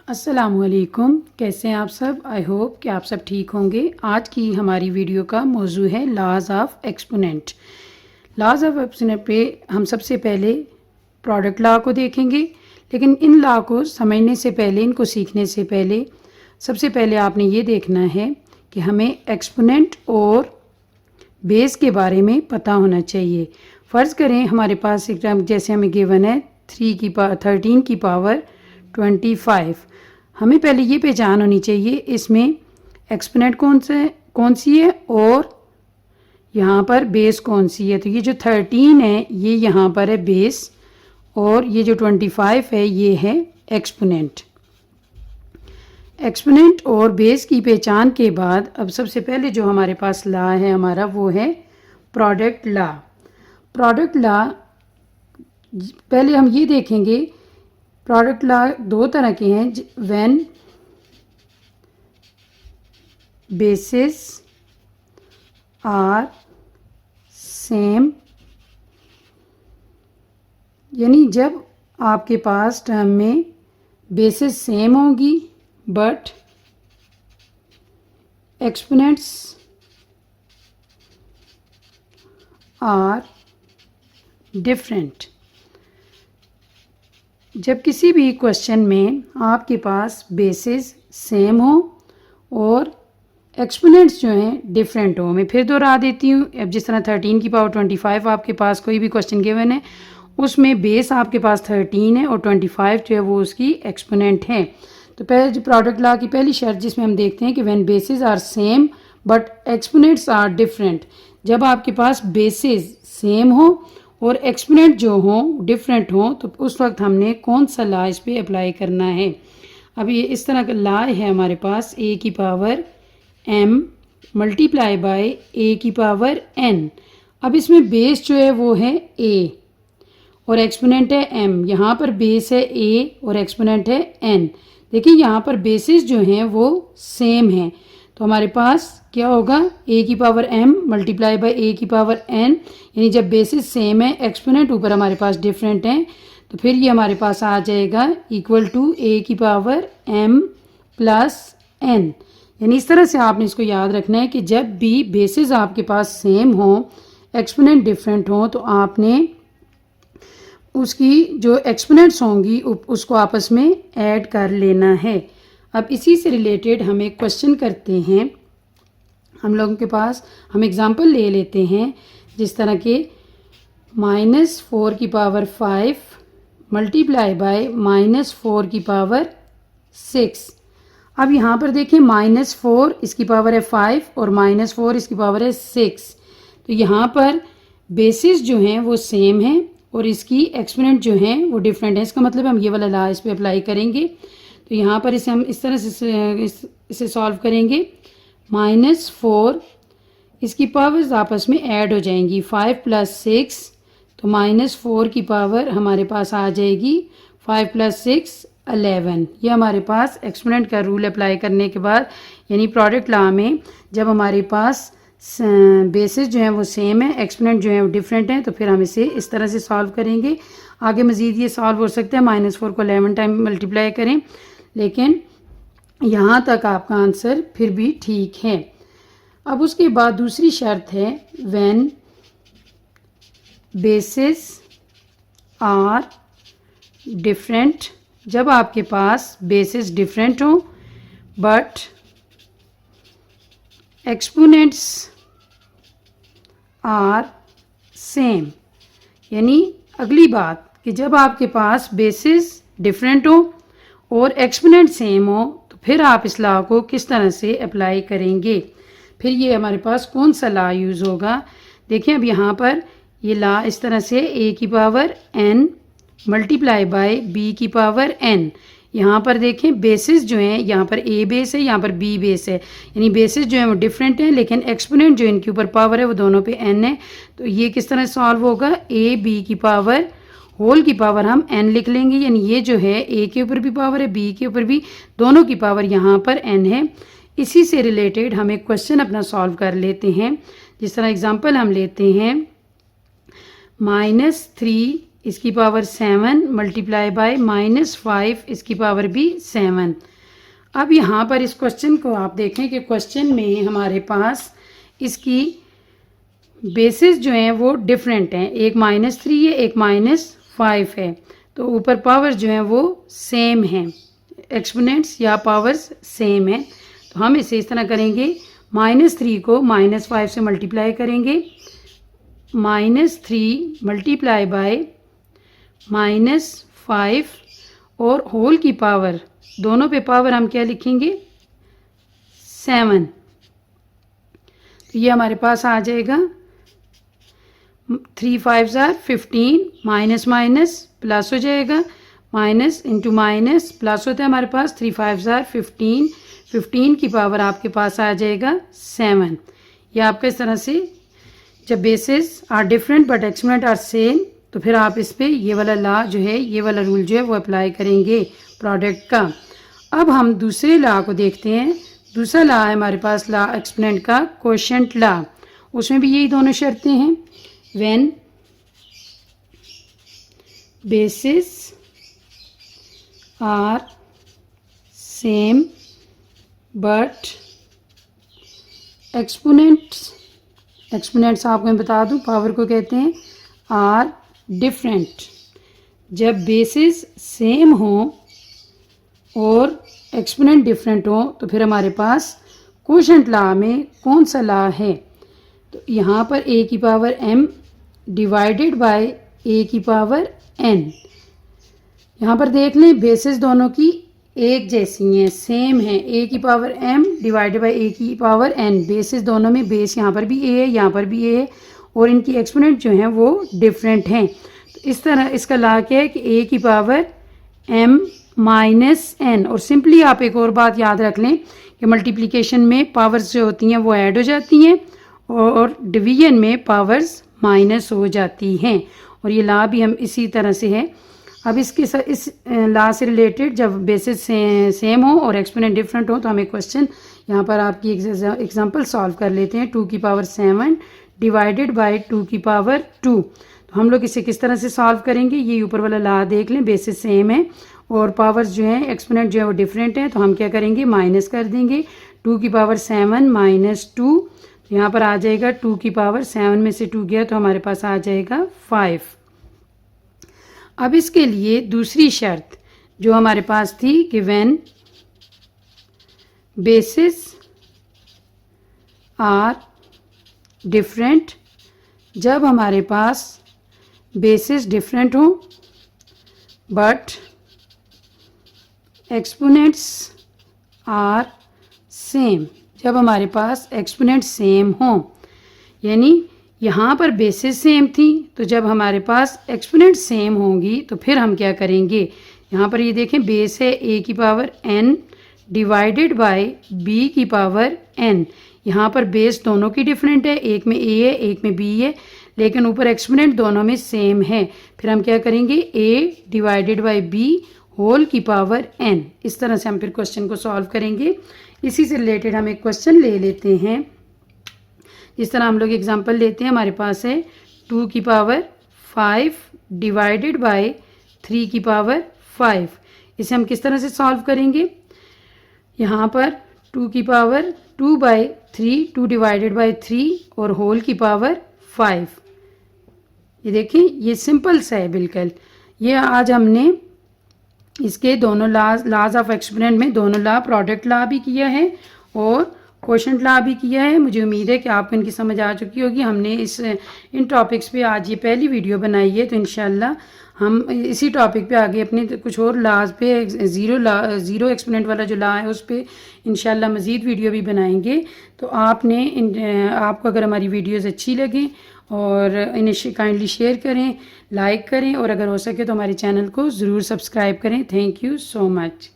अस्सलामुअलैकुम, कैसे हैं आप सब। आई होप कि आप सब ठीक होंगे। आज की हमारी वीडियो का मौजू है laws of exponent. Laws of exponent पे हम सबसे पहले प्रोडक्ट लॉ को देखेंगे, लेकिन इन लॉ को समझने से पहले, इनको सीखने से पहले सबसे पहले आपने ये देखना है कि हमें एक्सपोनेंट और बेस के बारे में पता होना चाहिए। फ़र्ज़ करें हमारे पास एक जैसे हमें गिवन है 13 की पावर 25। हमें पहले ये पहचान होनी चाहिए इसमें एक्सपोनेंट कौन सी है और यहाँ पर बेस कौन सी है। तो ये जो 13 है ये यहाँ पर है बेस, और ये जो 25 है ये है एक्सपोनेंट। एक्सपोनेंट और बेस की पहचान के बाद अब सबसे पहले जो हमारे पास लॉ है हमारा, वो है प्रोडक्ट लॉ। प्रोडक्ट लॉ पहले हम ये देखेंगे, प्रोडक्ट लॉ दो तरह के हैं। व्हेन बेसिस आर सेम, यानी जब आपके पास टर्म में बेसिस सेम होगी बट एक्सपोनेंट्स आर डिफरेंट। जब किसी भी क्वेश्चन में आपके पास बेसिस सेम हो और एक्सपोनेंट्स जो हैं डिफरेंट हो। मैं फिर दोहरा देती हूँ। अब जिस तरह 13 की पावर 25 आपके पास कोई भी क्वेश्चन गिवन है, उसमें बेस आपके पास 13 है और 25 जो है वो उसकी एक्सपोनेंट है। तो पहले जो प्रोडक्ट लॉ की पहली शर्त जिसमें हम देखते हैं कि when bases are same but exponents are different. जब आपके पास बेसिस सेम हो और एक्सपोनेंट जो हो डिफरेंट हो, तो उस वक्त हमने कौन सा लॉ इस पर अप्लाई करना है। अब ये इस तरह का लॉ है हमारे पास, a की power m multiply by a की पावर n। अब इसमें बेस जो है वो है a और एक्सपोनेंट है m। यहाँ पर बेस है a और एक्सपोनेंट है n। देखिए यहाँ पर बेसिस जो हैं वो सेम हैं, तो हमारे पास क्या होगा, a की power m multiply by a की पावर n। यानी जब बेसिस सेम है, एक्सपोनेंट ऊपर हमारे पास डिफरेंट हैं, तो फिर ये हमारे पास आ जाएगा इक्वल टू a की पावर m प्लस n। यानी इस तरह से आपने इसको याद रखना है कि जब भी बेसिस आपके पास सेम हो, एक्सपोनेंट डिफरेंट हो, तो आपने उसकी जो एक्सपोनेंट्स होंगी उसको आपस में ऐड कर लेना है। अब इसी से रिलेटेड हम एक क्वेश्चन करते हैं। हम लोगों के पास हम एग्जांपल ले लेते हैं, जिस तरह के -4 की पावर 5 मल्टीप्लाई बाय -4 की पावर 6। अब यहाँ पर देखें -4 इसकी पावर है 5 और -4 इसकी पावर है 6। तो यहाँ पर बेसिस जो हैं वो सेम हैं और इसकी एक्सपोनेंट जो हैं वो डिफरेंट है। इसका मतलब हम ये वाला लॉ इस पर अप्लाई करेंगे। तो यहाँ पर इसे हम इस तरह से इसे सॉल्व करेंगे। -4 इसकी पावर्स आपस में ऐड हो जाएंगी, 5 प्लस 6, तो -4 की पावर हमारे पास आ जाएगी 5 प्लस 6 11। ये हमारे पास एक्सपोनेंट का रूल अप्लाई करने के बाद, यानी प्रोडक्ट लॉ में जब हमारे पास बेसिस जो है वो सेम है, एक्सपोनेंट जो है वो डिफरेंट है, तो फिर हम इसे इस तरह से सॉल्व करेंगे। आगे मज़ीद ये सॉल्व हो सकता है, -4 को 11 टाइम मल्टीप्लाई करें, लेकिन यहाँ तक आपका आंसर फिर भी ठीक है। अब उसके बाद दूसरी शर्त है व्हेन बेसिस आर डिफरेंट। जब आपके पास बेसिस डिफरेंट हो बट एक्सपोनेंट्स आर सेम। यानी अगली बात कि जब आपके पास बेसिस डिफरेंट हो और एक्सपोनेंट सेम हो, तो फिर आप इस लॉ को किस तरह से अप्लाई करेंगे। फिर ये हमारे पास कौन सा लॉ यूज़ होगा। देखें अब यहाँ पर ये लॉ इस तरह से a की power n multiply by b की पावर n। यहाँ पर देखें बेसिस जो हैं, यहाँ पर a बेस है, यहाँ पर b बेस है, यानी बेसिस जो है वो डिफरेंट है, लेकिन एक्सपोनेंट जो इनके ऊपर पावर है वो दोनों पे n है। तो ये किस तरह सॉल्व होगा, a b की पावर होल की पावर हम n लिख लेंगे, यानी ये जो है a के ऊपर भी पावर है, b के ऊपर भी, दोनों की पावर यहाँ पर n है। इसी से रिलेटेड हम एक क्वेश्चन अपना सॉल्व कर लेते हैं। जिस तरह एग्जांपल हम लेते हैं -3 इसकी पावर 7 मल्टीप्लाई बाय -5 इसकी पावर भी 7। अब यहाँ पर इस क्वेश्चन को आप देखें कि क्वेश्चन में हमारे पास इसकी बेसिस जो हैं वो डिफरेंट हैं, एक -3 है एक -5 है, तो ऊपर पावर जो है वो सेम है, एक्सपोनेंट्स या पावर्स सेम है। तो हम इसे इस तरह करेंगे, -3 को -5 से मल्टीप्लाई करेंगे, -3 मल्टीप्लाई बाय -5 और होल की पावर, दोनों पे पावर हम क्या लिखेंगे 7। तो ये हमारे पास आ जाएगा 3 5 ज़ार 15, माइनस माइनस प्लस हो जाएगा, माइनस इंटू माइनस प्लस होता है हमारे पास, 3 5 ज़ार 15, 15 की पावर आपके पास आ जाएगा 7। ये आपका इस तरह से जब bases are different but exponent are same, तो फिर आप इस पे ये वाला लॉ जो है, ये वाला रूल जो है वो अप्लाई करेंगे प्रोडक्ट का। अब हम दूसरे लॉ को देखते हैं। दूसरा लॉ है हमारे पास लॉ एक्सपोनेंट का, कोशेंट लॉ। उसमें भी यही दोनों शर्तें हैं। When bases are same but exponents आपको मैं बता दूं पावर को कहते हैं आर डिफरेंट। जब बेसिस सेम हो और एक्सपोनेंट डिफरेंट हो तो फिर हमारे पास कोशेंट लॉ में कौन सा लॉ है, तो यहाँ पर a की power m divided by a की पावर n। यहाँ पर देख लें बेसिस दोनों की एक जैसी हैं, सेम है, a की power m divided by a की पावर n। बेसिस दोनों में, बेस यहाँ पर भी a है यहाँ पर भी a है, और इनकी एक्सपोनेंट जो हैं वो डिफरेंट हैं। तो इस तरह इसका लॉ क्या है कि a की पावर m माइनस n। और सिंपली आप एक और बात याद रख लें कि मल्टीप्लिकेशन में पावर्स जो होती हैं वो ऐड हो जाती हैं और डिवीजन में पावर्स माइनस हो जाती हैं, और ये लॉ भी हम इसी तरह से है। अब इसके साथ इस लॉ से रिलेटेड जब बेसिस सेम हो और एक्सपोनेंट डिफरेंट हो तो हम एक क्वेश्चन यहाँ पर आपकी एग्जांपल सॉल्व कर लेते हैं। 2 की पावर 7 डिवाइडेड बाय 2 की पावर 2। तो हम लोग इसे किस तरह से सॉल्व करेंगे, ये ऊपर वाला लॉ देख लें, बेसिस सेम है और पावर्स जो हैं एक्सपोनेंट जो है वो डिफरेंट है, तो हम क्या करेंगे माइनस कर देंगे। 2 की पावर 7 माइनस 2, तो यहाँ पर आ जाएगा 2 की पावर 7 में से 2 गया तो हमारे पास आ जाएगा 5। अब इसके लिए दूसरी शर्त जो हमारे पास थी कि व्हेन बेसिस आर डिफरेंट, जब हमारे पास बेसिस डिफरेंट हो बट एक्सपोनेंट्स आर सेम, जब हमारे पास एक्सपोनेंट सेम हो, यानी यहाँ पर बेसिस सेम थी, तो जब हमारे पास एक्सपोनेंट सेम होंगी तो फिर हम क्या करेंगे, यहाँ पर ये देखें बेस है a की power n divided by b की पावर n। यहाँ पर बेस दोनों की डिफरेंट है, एक में a है एक में b है, लेकिन ऊपर एक्सपोनेंट दोनों में सेम है। फिर हम क्या करेंगे a divided by b whole की पावर n। इस तरह से हम फिर क्वेश्चन को सॉल्व करेंगे। इसी से रिलेटेड हम एक क्वेश्चन ले लेते हैं। इस तरह हम लोग एग्जांपल लेते हैं, हमारे पास है 2 की पावर 5 डिवाइडेड बाय 3 की पावर 5। इसे हम किस तरह से सॉल्व करेंगे, यहाँ पर 2 की पावर 2 बाय 3, 2 डिवाइडेड बाय 3 और होल की पावर 5। ये देखें ये सिंपल सा है बिल्कुल। ये आज हमने इसके दोनों लॉज ऑफ एक्सपोनेंट में दोनों लॉ, प्रोडक्ट लॉ भी किया है और कोशेंट लॉ भी किया है। मुझे उम्मीद है कि आपको इनकी समझ आ चुकी होगी। हमने इन टॉपिक्स पे आज ये पहली वीडियो बनाई है, तो इंशाल्लाह हम इसी टॉपिक पे आगे अपने कुछ और लॉज पे ज़ीरो एक्सपोनेंट वाला जो लॉ है उस पे इंशाल्लाह मज़ीद वीडियो भी बनाएंगे। तो आपको अगर हमारी वीडियोस अच्छी लगे और इन्हें काइंडली शेयर करें, लाइक करें और अगर हो सके तो हमारे चैनल को ज़रूर सब्सक्राइब करें। Thank you so much.